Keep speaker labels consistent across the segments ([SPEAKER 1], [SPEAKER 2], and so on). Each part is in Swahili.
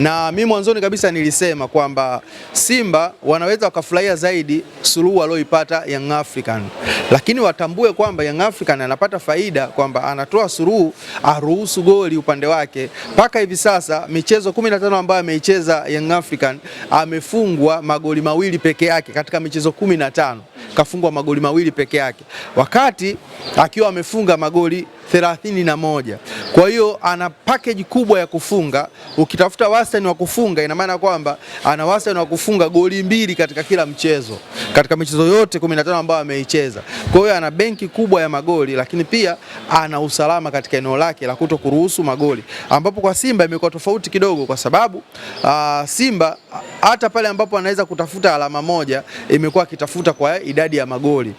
[SPEAKER 1] Na mimi mwanzoni kabisa nilisema kwamba Simba wanaweza wakafurahia zaidi suluhu walioipata Young African, lakini watambue kwamba Young African anapata faida kwamba anatoa suluhu aruhusu goli upande wake. Mpaka hivi sasa michezo 15 ambayo ameicheza Young African amefungwa magoli mawili peke yake. Katika michezo 15 kafungwa magoli mawili peke yake, wakati akiwa amefunga magoli 31. Kwa hiyo ana package kubwa ya kufunga. Ukitafuta wastani wa kufunga, ina maana kwamba ana wastani wa kufunga goli 2 katika kila mchezo, katika michezo yote 15 ambayo ameicheza. Kwa hiyo ana benki kubwa ya magoli, lakini pia ana usalama katika eneo lake la kutokuruhusu magoli, ambapo kwa Simba imekuwa tofauti kidogo, kwa sababu Simba hata pale ambapo anaweza kutafuta alama moja imekuwa akitafuta kwa idadi ya magoli.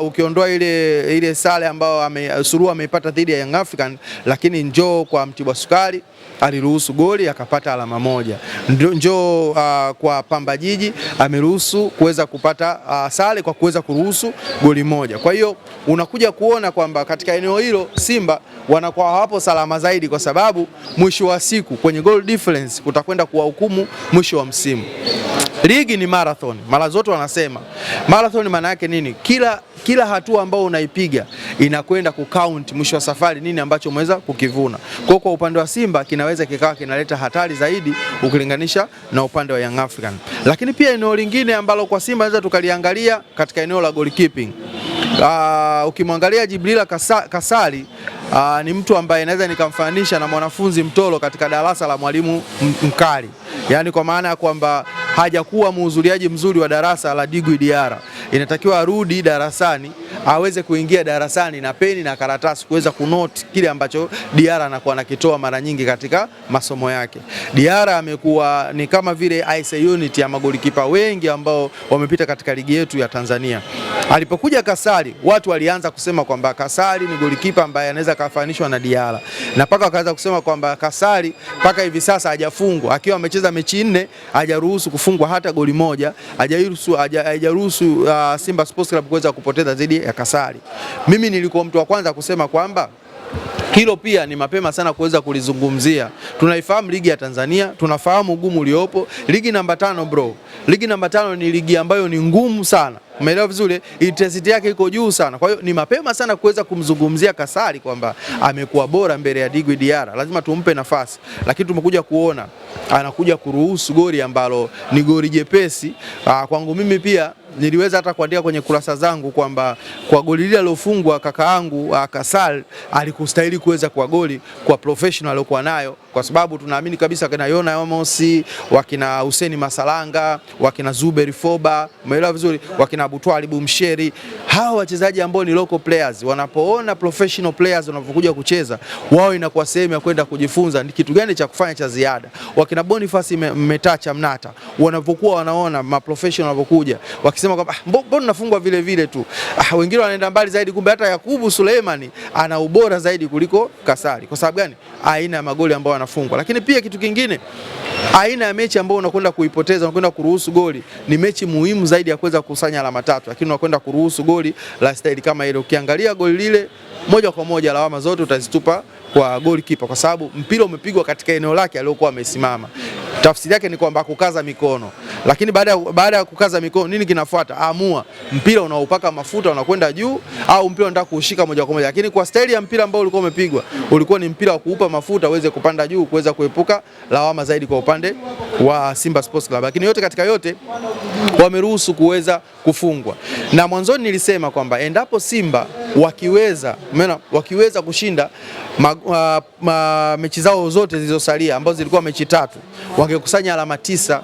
[SPEAKER 1] Ukiondoa ile sare ambayo suluhu ameipata dhidi ya Young African, lakini njoo kwa Mtibwa Sukari aliruhusu goli akapata alama moja. Njoo kwa Pamba Jiji ameruhusu kuweza kupata sare kwa kuweza kuruhusu goli moja. Kwa hiyo unakuja kuona kwamba katika eneo hilo Simba wanakuwa hapo salama zaidi, kwa sababu mwisho wa siku kwenye goal difference kutakwenda kuwahukumu mwisho wa msimu. Ligi ni marathon. Mara zote wanasema marathon maana yake nini? Kila hatua ambayo unaipiga inakwenda kucount mwisho wa safari nini ambacho umeweza kukivuna. Kwa upande wa Simba kinaweza kikawa kinaleta hatari zaidi ukilinganisha na upande wa Young African. Lakini pia eneo lingine ambalo kwa Simba naweza tukaliangalia katika eneo la goalkeeping. Ukimwangalia Jibrila Kasali ni mtu ambaye naweza nikamfananisha na mwanafunzi mtoro katika darasa la mwalimu mkali. Yaani kwa maana ya kwamba hajakuwa mhudhuriaji mzuri wa darasa la Djigui Diarra. Inatakiwa arudi darasani, aweze kuingia darasani na peni na karatasi kuweza kunote kile ambacho Diarra anakuwa anakitoa mara nyingi katika masomo yake. Diarra amekuwa ni kama vile IC unit ya magolikipa wengi ambao wamepita katika ligi yetu ya Tanzania. Alipokuja Kasali, watu walianza kusema kwamba Kasali ni golikipa ambaye anaweza kufananishwa na Diarra. Na paka wakaanza kusema kwamba Kasali paka hivi sasa hajafungwa, akiwa amecheza mechi 4 hajaruhusu kufungwa hata goli moja, hajaruhusu Simba Sports Club kuweza kupoteza dhidi ya Kasali. Mimi nilikuwa mtu wa kwanza kusema kwamba hilo pia ni mapema sana kuweza kulizungumzia. Tunaifahamu ligi ya Tanzania, tunafahamu ugumu uliopo. Ligi namba 5 bro. Ligi namba 5 ni ligi ambayo ni ngumu sana. Umeelewa vizuri? Intensity yake iko juu sana. Kwa hiyo ni mapema sana kuweza kumzungumzia Kasali kwamba amekuwa bora mbele ya Djigui Diarra. Lazima tumpe nafasi. Lakini tumekuja kuona anakuja kuruhusu goli ambalo ni goli jepesi. Kwangu mimi pia niliweza hata kuandika kwenye kurasa zangu kwamba kwa goli lile alilofungwa kakaangu Kasali alikustahili kuweza kwa goli kwa professional aliyokuwa nayo, kwa sababu tunaamini kabisa kina Yona Omosi, wakina Hussein Masalanga, wakina Zuberi Foba, umeelewa vizuri, wakina Abutwali Bumsheri, hawa wachezaji ambao ni local players wanapoona professional players wanapokuja kucheza, wao inakuwa sehemu ya kwenda kujifunza ni kitu gani cha kufanya cha ziada. Wakina Boniface Metacha Mnata wanapokuwa wanaona ma professional wanapokuja wakisema kwamba mbona nafungwa vile vile tu, wengine wanaenda mbali zaidi, kumbe hata Yakubu Suleimani ana ubora zaidi kuliko Kasali. Kwa sababu gani? Aina ya magoli ambayo anafungwa. Lakini pia kitu kingine, aina ya mechi ambayo unakwenda kuipoteza, unakwenda kuruhusu goli, ni mechi muhimu zaidi ya kuweza kukusanya alama 3, lakini unakwenda kuruhusu goli la staili kama ile. Ukiangalia goli lile moja kwa moja lawama zote utazitupa kwa goalkeeper, kwa sababu mpira umepigwa katika eneo lake aliyokuwa amesimama. Tafsiri yake ni kwamba kukaza mikono. Lakini baada ya kukaza mikono nini kinafuata? Amua mpira unaupaka mafuta unakwenda juu au mpira unataka kuushika moja kwa moja. Lakini kwa staili ya mpira ambao ulikuwa umepigwa, ulikuwa ni mpira wa kuupa mafuta uweze kupanda juu kuweza kuepuka lawama zaidi kwa upande wa Simba Sports Club. Lakini yote katika yote wameruhusu kuweza kufungwa. Na mwanzoni nilisema kwamba endapo Simba wakiweza kushinda mechi zao zote zilizosalia ambazo zilikuwa mechi 3, wangekusanya alama 9.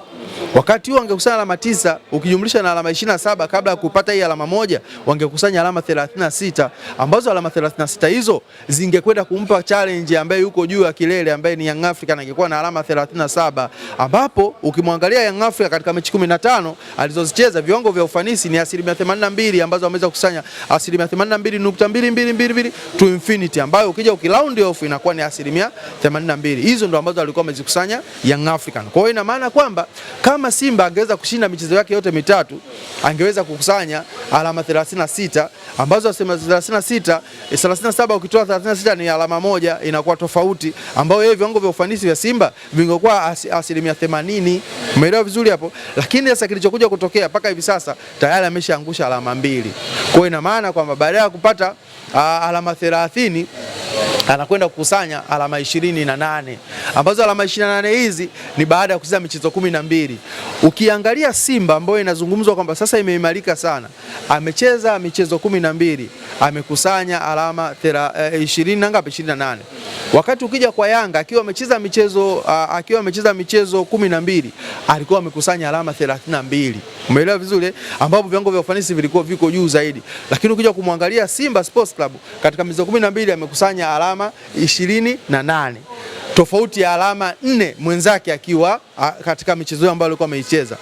[SPEAKER 1] Wakati huo wangekusanya alama 9 ukijumlisha na alama 27 kabla ya kupata hii alama moja, wangekusanya alama 36, ambazo alama 36 hizo zingekwenda kumpa challenge ambaye yuko juu ya kilele ambaye ni Young Africa, na angekuwa na alama 37, ambapo ukimwangalia Young Africa katika mechi 15 alizozicheza viwango vya ufanisi ni 82% ambazo wameweza kukusanya 82.222 to infinity, ambayo ukija ukiround off inakuwa ni 82%. Hizo ndo ambazo alikuwa amezikusanya Young African. Kwa hiyo ina maana kwamba kama Simba angeweza kushinda michezo yake yote mitatu, angeweza kukusanya alama 36, ambazo 37 ukitoa 36 ni alama moja, inakuwa tofauti, ambayo yeye viwango vya ufanisi vya Simba vingekuwa asilimia 80. Umeelewa vizuri hapo? Lakini sasa kilichokuja kutokea mpaka hivi sasa tayari ameshaangusha alama 2. Kwa hiyo ina maana kwamba baada ya kupata alama 30 anakwenda kukusanya alama 28, ambazo alama 28 hizi ni baada ya kucheza michezo 12. Ukiangalia Simba ambayo inazungumzwa kwamba sasa imeimarika sana, amecheza michezo 12, amekusanya alama 20 na ngapi? 28. Wakati ukija kwa Yanga akiwa amecheza michezo 12, alikuwa amekusanya alama 32. Umeelewa vizuri, ambapo viwango vya ufanisi vilikuwa viko juu zaidi. Lakini ukija kumwangalia Simba Sports Club katika michezo 12 amekusanya alama 28, tofauti ya alama 4 mwenzake akiwa katika michezo ambayo alikuwa ameicheza.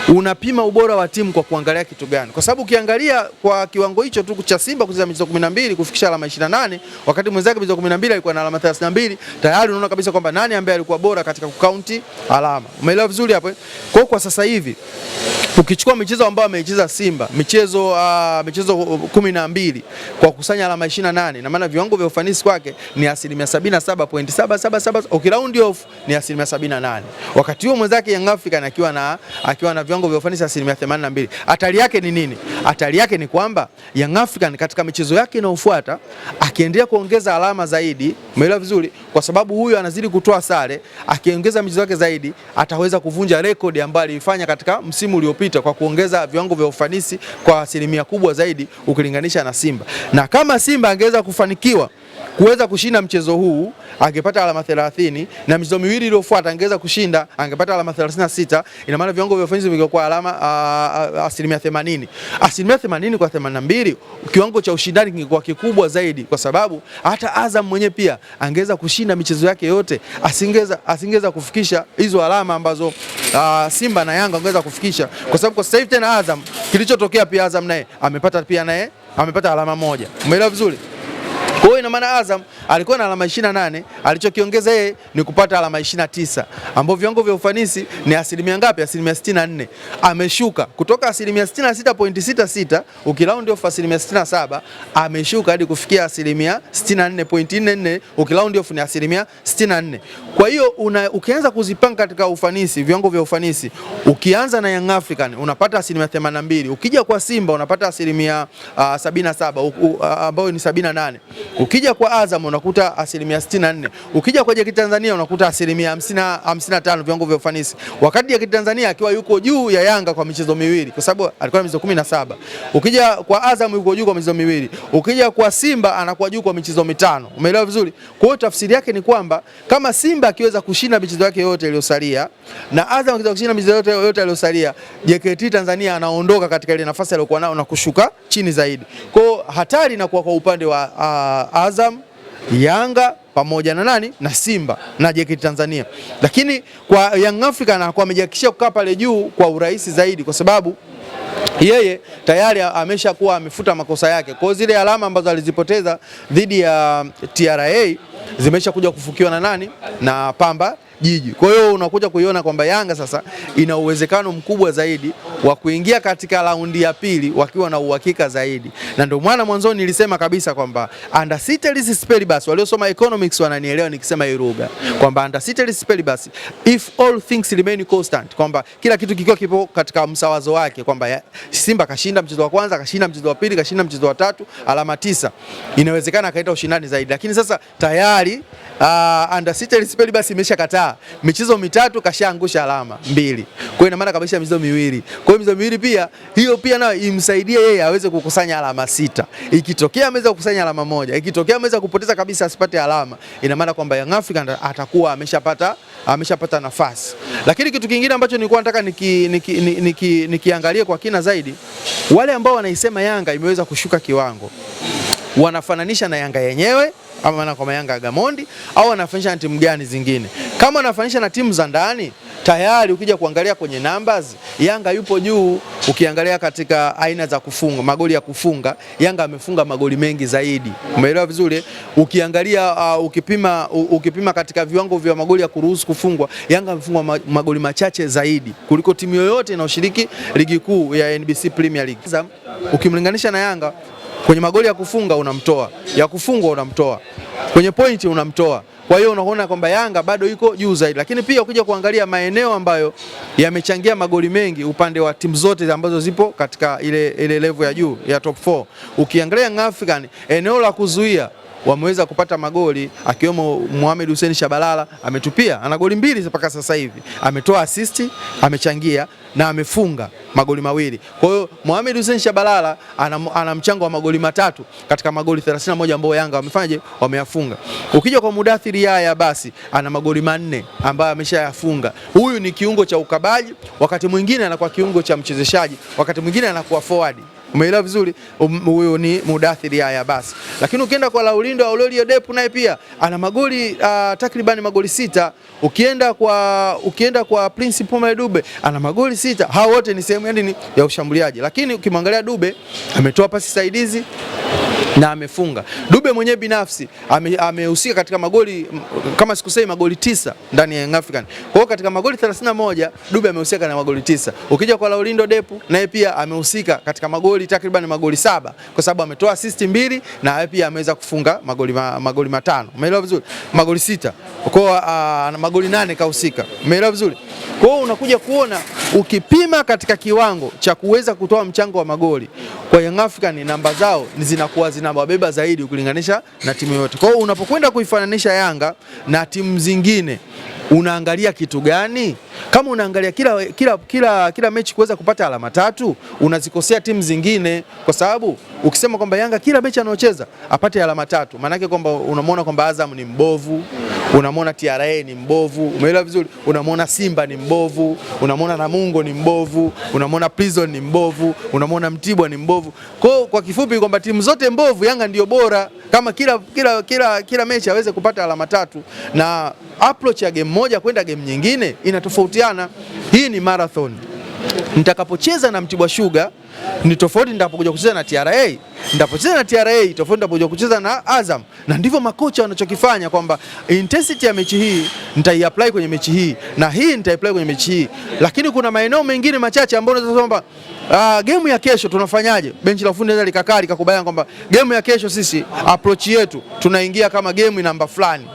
[SPEAKER 1] Unapima ubora wa timu kwa kuangalia kitu gani? Kwa sababu ukiangalia kwa kiwango hicho tu cha Simba kucheza michezo 12 kufikisha alama 28, wakati mwenzake michezo 12 alikuwa na alama 32, tayari unaona kabisa kwamba nani ambaye alikuwa bora katika kukaunti alama. Umeelewa vizuri hapo? Kwa sasa hivi ukichukua michezo ambayo ameicheza Simba, michezo 12 kwa kukusanya alama 28, na maana viwango vya ufanisi kwake ni 77.777, ukiraundi off ni 78. Wakati huo mwenzake Young African akiwa na viwango vya ufanisi 82. Hatari yake ni nini? Hatari yake ni kwamba Young African katika michezo yake inayofuata akiendelea kuongeza alama zaidi, umeelewa vizuri, kwa sababu huyu anazidi kutoa sare, akiongeza michezo yake zaidi ataweza kuvunja rekodi ambayo alifanya katika msimu uliopita kwa kuongeza viwango vya ufanisi kwa asilimia kubwa zaidi ukilinganisha na Simba. Na kama Simba angeweza kufanikiwa kuweza kushinda mchezo huu, angepata alama 30, na michezo miwili iliyofuata angeweza kushinda, angepata alama 36. Ina maana viwango vya ufanisi vingekuwa alama asilimia 80. Asilimia 80 kwa 82, kiwango cha ushindani kingekuwa kikubwa zaidi, kwa sababu hata Azam mwenyewe pia angeweza kushinda michezo yake yote, asingeweza kufikisha hizo alama ambazo Simba na Yanga angeweza kufikisha, kwa sababu kwa sasa hivi tena Azam, kilichotokea pia Azam naye amepata alama moja. Umeelewa vizuri? Kwa hiyo ina maana Azam alikuwa na alama 28, alichokiongeza yeye ni kupata alama 29, ambapo viwango vya ufanisi ni asilimia ngapi? Asilimia 64. Ameshuka kutoka asilimia 66.66, ukiraundi off asilimia 67, ameshuka hadi kufikia asilimia 64.44, ukiraundi off ni asilimia 64. Kwa hiyo ukianza kuzipanga katika ufanisi, viwango vya ufanisi, ukianza na Young African unapata asilimia 82, ukija kwa Simba unapata asilimia 77 ambayo ni 78, ukija kwa Azam unakuta asilimia 64, ukija kwa JKT Tanzania unakuta asilimia 55 viwango vya ufanisi, wakati JKT Tanzania akiwa yuko juu ya Yanga kwa michezo miwili, kwa sababu alikuwa na michezo 17. Ukija kwa Azam yuko juu kwa michezo miwili, ukija kwa Simba anakuwa juu kwa michezo 5. Umeelewa vizuri? Kwa hiyo tafsiri yake ni kwamba kama Simba akiweza kushinda michezo yake yote iliyosalia na Azam akiweza kushinda michezo yote iliyosalia, JKT Tanzania anaondoka katika ile nafasi aliyokuwa nayo na kushuka chini zaidi. Kwa hiyo hatari inakuwa kwa upande wa Azam, Yanga pamoja na nani na Simba na JKT Tanzania. Lakini kwa Young African anakuwa amejihakikishia kukaa pale juu kwa urahisi zaidi, kwa sababu yeye tayari ameshakuwa amefuta makosa yake. Kwa zile alama ambazo alizipoteza dhidi ya TRA zimesha kuja kufukiwa na nani? Na Pamba Jiji. Kwa hiyo unakuja kuiona kwamba Yanga sasa ina uwezekano mkubwa zaidi wa kuingia katika raundi ya pili wakiwa na uhakika zaidi. Na ndio maana mwanzoni nilisema kabisa kwamba under ceteris paribus, waliosoma economics wananielewa nikisema hii lugha, kwamba under ceteris paribus if all things remain constant, kwamba kila kitu kikiwa kipo katika msawazo wake, kwamba Simba kashinda mchezo wa kwanza, kashinda mchezo wa pili, kashinda mchezo wa tatu, alama 9, inawezekana akaita ushindani zaidi. Lakini sasa tayari under ceteris paribus imeshakataa michezo mitatu, kashaangusha alama 2. Kwa hiyo ina maana kabisa michezo miwili. Kwa hiyo michezo miwili pia hiyo pia nayo imsaidie yeye aweze kukusanya alama 6. Ikitokea ameweza kukusanya alama 1, ikitokea ameweza kupoteza kabisa asipate alama, ina maana kwamba Young African atakuwa ameshapata nafasi. Lakini kitu kingine ambacho nilikuwa nataka nikiangalie kwa kina zaidi, wale ambao wanaisema Yanga imeweza kushuka kiwango, wanafananisha na Yanga yenyewe ama kama Yanga ya Gamondi, au wanafananisha na timu gani zingine? Kama wanafananisha na timu za ndani, tayari ukija kuangalia kwenye numbers Yanga yupo juu. Ukiangalia katika aina za kufunga, magoli ya kufunga, Yanga amefunga magoli mengi zaidi. Umeelewa vizuri? Ukiangalia ukipima katika viwango vya magoli ya kuruhusu kufungwa, Yanga amefunga magoli machache zaidi kuliko timu yoyote inayoshiriki ligi kuu ya NBC Premier League. Ukimlinganisha na Yanga kwenye magoli ya kufunga unamtoa, ya kufungwa unamtoa, kwenye pointi unamtoa. Kwa hiyo unaona kwamba Yanga bado yuko juu zaidi, lakini pia ukija kuangalia maeneo ambayo yamechangia magoli mengi upande wa timu zote ambazo zipo katika ile level ya juu ya top 4, ukiangalia Young African eneo la kuzuia wameweza kupata magoli, akiwemo Mohamed Hussein Shabalala ametupia, ana goli 2 mpaka sasa hivi, ametoa assist, amechangia na amefunga magoli 2. Kwa hiyo Mohamed Hussein Shabalala ana mchango wa magoli 3 katika magoli 31 ambayo Yanga wamefanyaje, wameyafunga. Ukija kwa Mudathiri Yahya basi ana magoli 4 ambayo ameshayafunga. Huyu ni kiungo cha ukabaji, wakati mwingine anakuwa kiungo cha mchezeshaji, wakati mwingine anakuwa forward. Umeelewa vizuri? Huyo ni Mudathiri Yahya basi. Lakini ukienda kwa Laurindo Aurelio Depu naye pia ana magoli takriban magoli 6. Ukienda kwa Prince Poma Dube ana magoli 6. Hao wote ni sehemu ya ushambuliaji. Lakini ukimwangalia Dube ametoa pasi saidizi na amefunga. Dube mwenyewe binafsi amehusika katika magoli, kama sikusei, magoli 9 ndani ya Young African. Kwa hiyo katika magoli 31 Dube amehusika na magoli 9. Ukija kwa Laurindo Depu naye pia amehusika katika magoli takriban magoli 7 kwa sababu ametoa assist 2 na yeye pia ameweza kufunga magoli 5. Umeelewa vizuri? Magoli 6. Kwa hiyo magoli 8 kahusika. Umeelewa vizuri? Kwa hiyo unakuja kuona ukipima katika kiwango cha kuweza kutoa mchango wa magoli kwa Young African, namba zao zinakuwa zinawabeba zaidi ukilinganisha na timu yote. Kwa hiyo unapokwenda kuifananisha Yanga na timu zingine unaangalia kitu gani? Kama unaangalia kila mechi kuweza kupata alama 3, unazikosea timu zingine, kwa sababu ukisema kwamba Yanga kila mechi anaocheza apate alama 3, maana yake kwamba unamwona kwamba Azam ni mbovu, unamwona TRA ni mbovu, umeelewa vizuri? Unamwona Simba ni mbovu, unamwona Namungo ni mbovu, unamwona Prison ni mbovu, unamwona Mtibwa ni mbovu. Kwa kifupi kwamba timu zote mbovu, Yanga ndio bora. Kama kila mechi aweze kupata alama 3, na approach ya game moja kwenda game nyingine inatofautiana. Hii ni marathon. Nitakapocheza na Mtibwa Sugar ni tofauti nitakapokuja kucheza na TRA. Nitapocheza na TRA tofauti nitapokuja kucheza na Azam. Na ndivyo makocha wanachokifanya, kwamba intensity ya mechi hii nitaiapply kwenye mechi hii na hii nitaiapply kwenye mechi hii. Lakini kuna maeneo mengine machache ambayo unaweza kwamba game ya kesho tunafanyaje? Benchi la ufundi likakaa likakubaliana kwamba game ya kesho sisi approach yetu tunaingia kama game namba fulani.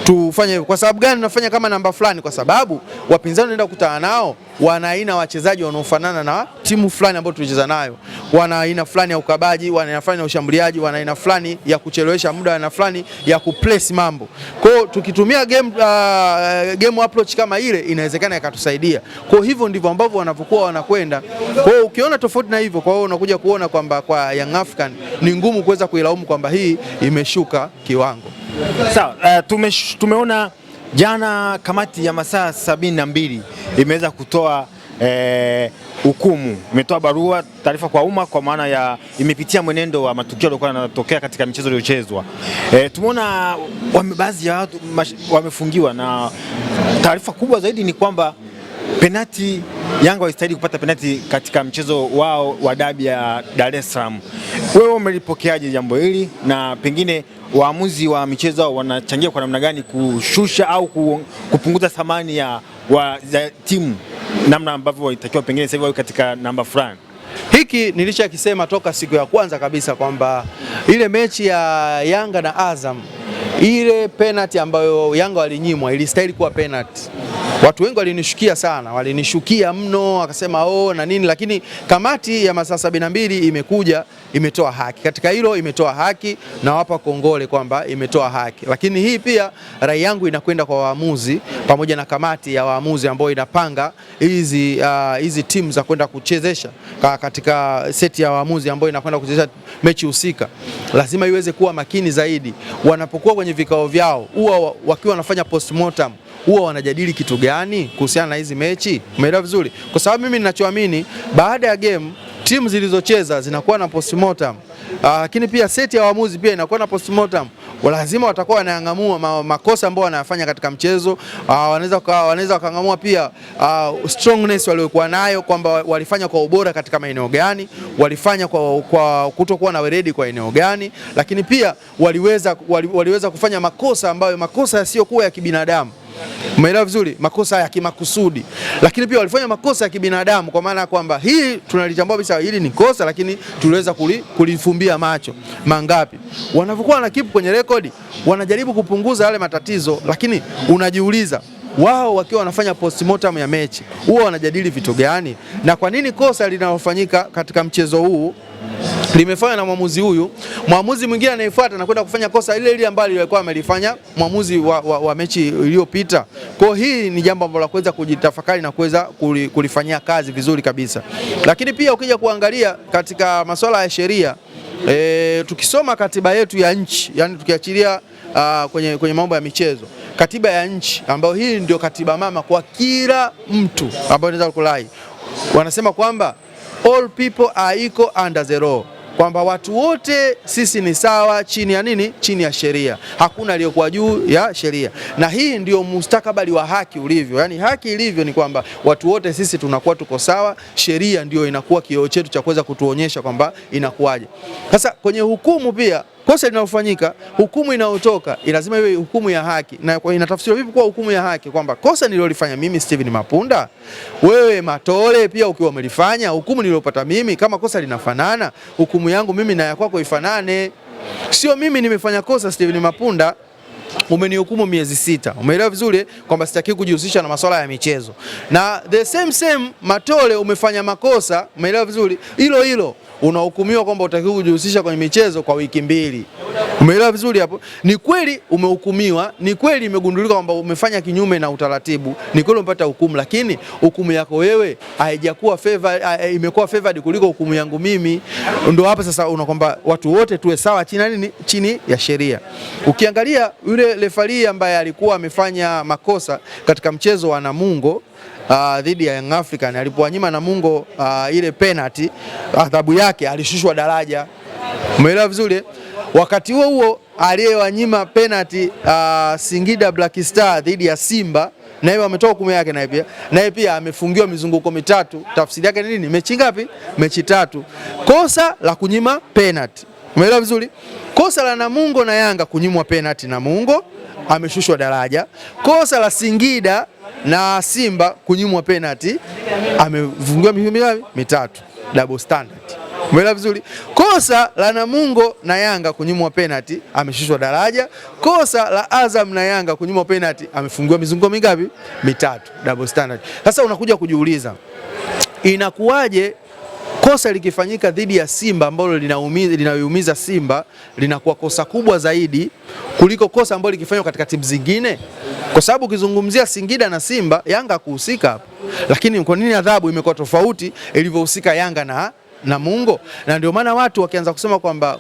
[SPEAKER 1] Tufanye kwa sababu gani tunafanya kama namba fulani? Kwa sababu wapinzani wanaenda kukutana nao wana aina wachezaji wanaofanana na timu fulani ambayo tulicheza nayo. Wana aina fulani ya ukabaji, wana aina fulani ya ushambuliaji, wana aina fulani ya kuchelewesha muda, wana fulani ya kuplace mambo. Kwa hiyo tukitumia game approach kama ile inawezekana ikatusaidia. Kwa hivyo ndivyo ambavyo wanapokuwa wanakwenda. Kwa hiyo ukiona tofauti na hivyo, kwa hiyo unakuja kuona kwamba kwa Young African ni ngumu kuweza kuilaumu kwamba hii imeshuka kiwango.
[SPEAKER 2] Sawa, tumeona jana kamati ya masaa 72 imeweza kutoa hukumu, imetoa barua taarifa kwa umma, kwa maana ya imepitia mwenendo wa matukio yaliokuwa yanatokea katika michezo iliyochezwa. Tumeona baadhi ya watu wamefungiwa, na taarifa kubwa zaidi ni kwamba penati, Yanga walistahili kupata penati katika mchezo wao wa dabi ya Dar es Salaam. Wewe umelipokeaje jambo hili, na pengine waamuzi wa michezo wanachangia kwa namna gani kushusha au kupunguza thamani ya timu, namna ambavyo walitakiwa pengine sasa hivi wawe katika namba fulani?
[SPEAKER 1] Hiki nilishakisema toka siku ya kwanza kabisa kwamba ile mechi ya Yanga na Azam, ile penalty ambayo Yanga walinyimwa ilistahili kuwa penalty. Watu wengi walinishukia sana, walinishukia mno, akasema na nini, lakini kamati ya masaa 72 imekuja imetoa haki. Katika hilo imetoa haki na wapa kongole kwamba imetoa haki. Lakini hii pia rai yangu inakwenda kwa waamuzi pamoja na kamati ya waamuzi ambao inapanga hizi timu za kwenda kuchezesha katika seti ya waamuzi ambao inakwenda kuchezesha mechi husika. Lazima iweze kuwa makini zaidi wanapokuwa kwenye vikao vyao, huwa wakiwa wanafanya postmortem, huwa wanajadili kitu gani kuhusiana na hizi mechi. Umeelewa vizuri? Kwa sababu mimi ninachoamini, baada ya game timu zilizocheza zinakuwa na postmortem, lakini pia seti ya waamuzi pia inakuwa na postmortem. lazima watakuwa wanang'amua makosa ambayo wanayafanya katika mchezo. Wanaweza wakang'amua pia strongness waliokuwa nayo, kwamba walifanya kwa ubora katika maeneo gani, walifanya kwa kutokuwa na weledi kwa eneo gani, lakini pia waliweza kufanya makosa ambayo makosa yasiyokuwa ya kibinadamu. Umeelewa vizuri? Makosa ya kimakusudi, lakini pia walifanya makosa ya kibinadamu, kwa maana kwamba hii tunalitambua kabisa hili ni kosa, lakini tuliweza kulifumbia macho. Mangapi wanavyokuwa na kipu kwenye rekodi, wanajaribu kupunguza yale matatizo, lakini unajiuliza wao wakiwa wanafanya postmortem ya mechi huwa wanajadili vitu gani, na kwa nini kosa linalofanyika katika mchezo huu limefanywa na mwamuzi huyu, mwamuzi mwingine anayefuata na kwenda kufanya kosa ile ile ambalo alikuwa amelifanya mwamuzi wa mechi iliyopita. Kwa hii ni jambo ambalo la kuweza kujitafakari na kuweza kulifanyia kazi vizuri kabisa. Lakini pia ukija kuangalia katika masuala ya sheria, tukisoma katiba yetu ya nchi, yani tukiachilia kwenye mambo ya michezo, katiba ya nchi ambayo hii ndio katiba mama kwa kila mtu ambaye anaweza kulai, wanasema kwamba all people are equal under the law, kwamba watu wote sisi ni sawa chini ya nini? Chini ya sheria. Hakuna aliyokuwa juu ya sheria, na hii ndio mustakabali wa haki ulivyo. Yani haki ilivyo ni kwamba watu wote sisi tunakuwa tuko sawa, sheria ndio inakuwa kioo chetu cha kuweza kutuonyesha kwamba inakuwaje. Sasa kwenye hukumu pia, kosa linalofanyika, hukumu inayotoka lazima iwe hukumu ya haki. Na inatafsiriwa vipi kuwa hukumu ya haki? Kwamba kosa nililofanya mimi Steven Mapunda, wewe Matole pia ukiwa umelifanya, hukumu niliyopata mimi, kama kosa linafanana, hukumu yangu mimi na ya kwako ifanane. Sio mimi nimefanya kosa Steven Mapunda, umenihukumu miezi 6. Umeelewa vizuri kwamba sitaki kujihusisha na masuala ya michezo. Na the same Matole umefanya makosa, umeelewa vizuri, hilo unahukumiwa kwamba utakiwa kujihusisha kwenye michezo kwa wiki 2. Umeelewa vizuri hapo? Ni kweli umehukumiwa, ni kweli imegundulika kwamba umefanya kinyume na utaratibu, ni kweli umepata hukumu, lakini hukumu yako wewe haijakuwa imekuwa favored kuliko hukumu yangu mimi. Ndio hapa sasa unakwamba watu wote tuwe sawa chini ya sheria. Ukiangalia yule refarii ambaye alikuwa amefanya makosa katika mchezo wa Namungo dhidi ya Young African, alipowanyima Namungo ile penalty, adhabu yake alishushwa daraja. Umeelewa vizuri? Wakati huo aliyewanyima penalty Singida Black Star dhidi ya Simba, naye wametoa hukumu yake, naye pia amefungiwa mizunguko 3. Tafsiri yake ni nini? Mechi ngapi? Mechi 3. Kosa la kunyima penalty. Umeelewa vizuri? Kosa la Namungo na Yanga kunyimwa penalty, Namungo ameshushwa daraja. Kosa la Singida na Simba kunyimwa penalty, amefungiwa mizunguko 3. Double standard. Umeelewa vizuri? Kosa la Namungo na Yanga kunyimwa penalty, ameshushwa daraja. Kosa la Azam na Yanga kunyimwa penalty, amefungiwa mizunguko mingapi? 3. Double standard. Sasa unakuja kujiuliza, inakuwaje kosa likifanyika dhidi ya Simba ambalo linaumiza Simba linakuwa kosa kubwa zaidi kuliko kosa ambalo likifanywa katika timu zingine? Kwa sababu ukizungumzia Singida na Simba, Yanga kuhusika hapo, lakini kwa nini adhabu imekuwa tofauti ilivyohusika Yanga na Namungo? Na ndio maana watu wakianza kusema kwamba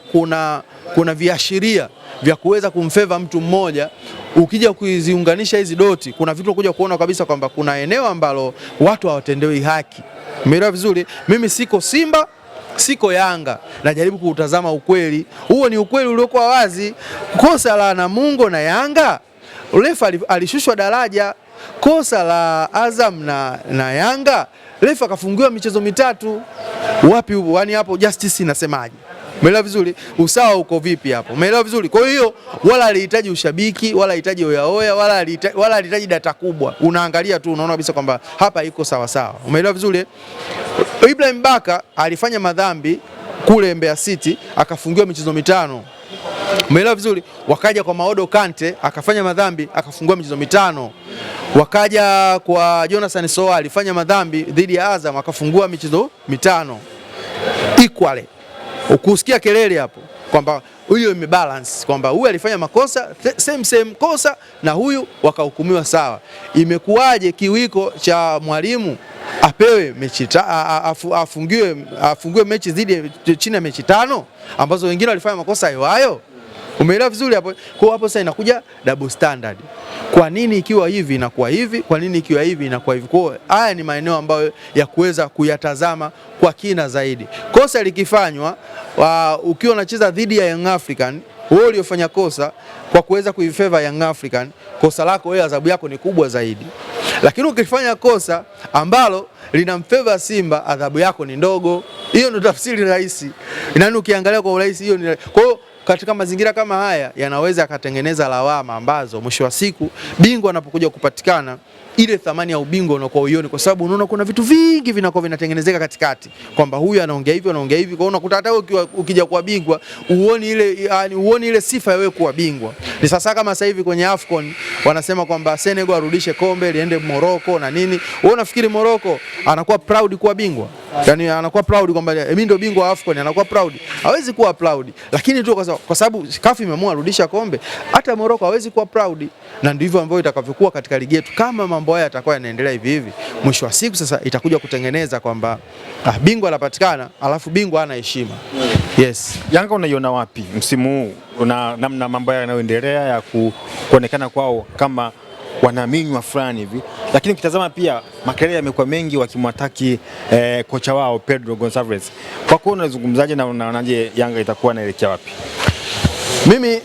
[SPEAKER 1] kuna viashiria vya kuweza kumfeva mtu mmoja, ukija kuziunganisha hizi doti, kuna vitu kuja kuona kabisa kwamba kuna eneo ambalo watu hawatendewi haki. Umeelewa vizuri? Mimi siko Simba, siko Yanga, najaribu kuutazama ukweli. Huo ni ukweli uliokuwa wazi. Kosa la Namungo na Yanga, refa alishushwa daraja. Kosa la Azam na Yanga, refa akafungiwa michezo 3. Wapi huo? Yani hapo justice inasemaje? Umeelewa vizuri? Usawa uko vipi hapo? Umeelewa vizuri? Kwa hiyo wala alihitaji ushabiki, wala alihitaji oya, wala alihitaji data kubwa. Unaangalia tu unaona kabisa kwamba hapa iko sawa sawa. Umeelewa vizuri? Ibrahim Baka alifanya madhambi kule Mbeya City, akafungiwa michezo 5. Umeelewa vizuri? Wakaja kwa Maodo Kante akafanya madhambi, akafungiwa michezo 5. Wakaja kwa Jonathan Soa alifanya madhambi dhidi ya Azam, akafungua michezo 5. Equally. Ukusikia kelele hapo kwamba huyo imebalance, kwamba huyu alifanya makosa same kosa na huyu wakahukumiwa sawa. Imekuwaje kiwiko cha mwalimu apewe mechi afungiwe mechi chini ya mechi 5 ambazo wengine walifanya makosa hayo? Umeelewa vizuri hapo? Kwa hapo sasa inakuja double standard. Kwa nini ikiwa hivi inakuwa hivi? Kwa nini ikiwa hivi inakuwa hivi? Kwa haya ni maeneo ambayo ya kuweza kuyatazama kwa kina zaidi. Kosa likifanywa ukiwa unacheza dhidi ya Young African, wewe uliofanya kosa kwa kuweza kuifavor Young African, kosa lako wewe, adhabu yako ni kubwa zaidi. Lakini ukifanya kosa ambalo linamfavor Simba, adhabu yako ni ndogo. Hiyo ndio tafsiri rahisi. Yaani ukiangalia kwa urahisi hiyo ni. Kwa hiyo katika mazingira kama haya yanaweza akatengeneza lawama ambazo mwisho wa siku bingwa anapokuja kupatikana, ile thamani ya ubingwa unakuwa uioni, kwa sababu unaona kuna vitu vingi vinakuwa vinatengenezeka katikati, kwamba huyu anaongea hivi anaongea hivi. Kwa hiyo unakuta hata ukija kuwa bingwa uoni ile sifa ya wewe kuwa bingwa. Ni sasa kama sasa hivi kwenye AFCON wanasema kwamba Senegal arudishe kombe liende Morocco na nini. Wewe unafikiri Morocco anakuwa proud kuwa bingwa? Yani anakuwa proud kwamba mimi ndio bingwa wa AFCON, anakuwa proud? Hawezi kuwa proud. Lakini tu kwa sababu CAF imeamua arudisha kombe, hata Morocco hawezi kuwa proud. Na ndivyo ambavyo itakavyokuwa katika ligi yetu. Kama mambo haya yatakuwa yanaendelea hivi hivi, mwisho wa siku sasa itakuja kutengeneza kwamba bingwa anapatikana alafu bingwa hana heshima. Yes.
[SPEAKER 2] Yanga unaiona wapi msimu huu? Una namna mambo yanayoendelea ya kuonekana kwao kama wanaminywa fulani hivi, lakini ukitazama pia makelele yamekuwa mengi wakimwataki kocha wao Pedro Gonçalves. Kwa kuwa unazungumzaje na unaonaje Yanga itakuwa inaelekea wapi?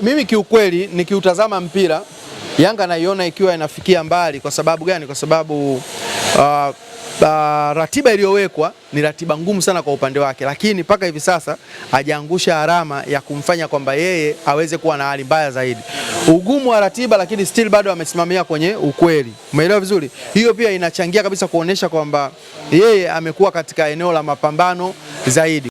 [SPEAKER 1] Mimi kiukweli nikiutazama mpira Yanga naiona ikiwa inafikia mbali. Kwa sababu gani? Kwa sababu ratiba iliyowekwa ni ratiba ngumu sana kwa upande wake, lakini mpaka hivi sasa hajaangusha alama ya kumfanya kwamba yeye aweze kuwa na hali mbaya zaidi. Ugumu wa ratiba, lakini still bado amesimamia kwenye ukweli. Umeelewa vizuri? Hiyo pia inachangia kabisa kuonesha kwamba yeye amekuwa katika eneo la mapambano zaidi.